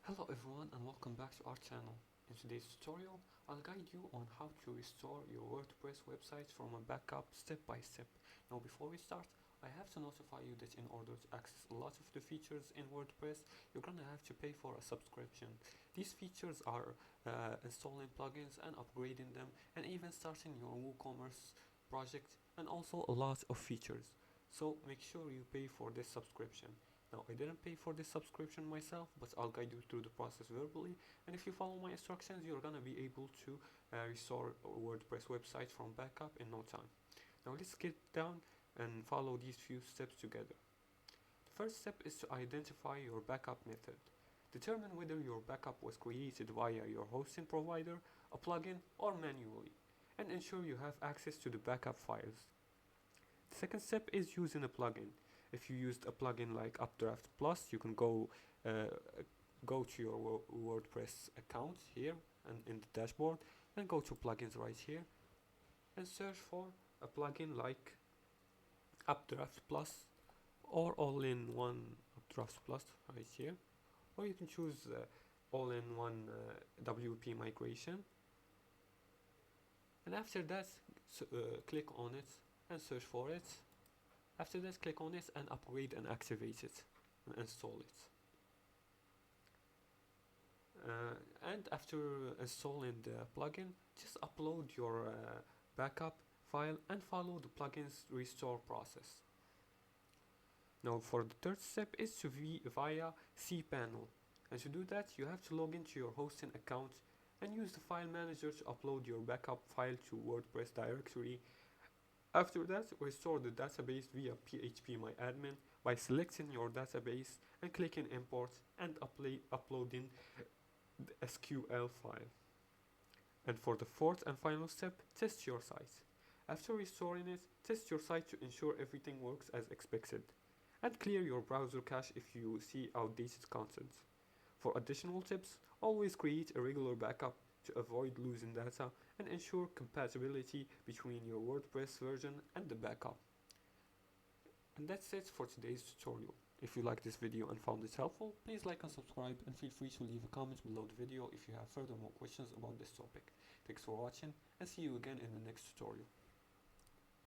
Hello everyone and welcome back to our channel. In today's tutorial, I'll guide you on how to restore your WordPress website from a backup step by step. Now before we start, I have to notify you that in order to access a lot of the features in WordPress, you're gonna have to pay for a subscription. These features are installing plugins and upgrading them, and even starting your WooCommerce project, and also a lot of features. So make sure you pay for this subscription. Now, I didn't pay for this subscription myself, but I'll guide you through the process verbally, and if you follow my instructions, you're gonna be able to restore a WordPress website from backup in no time. Now, let's get down and follow these few steps together. The first step is to identify your backup method. Determine whether your backup was created via your hosting provider, a plugin, or manually, and ensure you have access to the backup files. The second step is using a plugin. If you used a plugin like Updraft Plus, you can go to your WordPress account here and in the dashboard, and go to plugins right here and search for a plugin like Updraft Plus or All-in-One Updraft Plus right here, or you can choose All-in-One WP Migration, and after that click on it and search for it. After that, click on it and upgrade and activate it and install it. And after installing the plugin, just upload your backup file and follow the plugin's restore process. Now for the third step is to via cPanel. And to do that, you have to log into your hosting account and use the file manager to upload your backup file to WordPress directory. After that, restore the database via phpMyAdmin by selecting your database and clicking import and uploading the SQL file. And for the fourth and final step, test your site. After restoring it, test your site to ensure everything works as expected, and clear your browser cache if you see outdated content. For additional tips, always create a regular backup to avoid losing data and ensure compatibility between your WordPress version and the backup. And that's it for today's tutorial. If you liked this video and found it helpful, please like and subscribe, and feel free to leave a comment below the video if you have further more questions about this topic. Thanks for watching, and see you again in the next tutorial.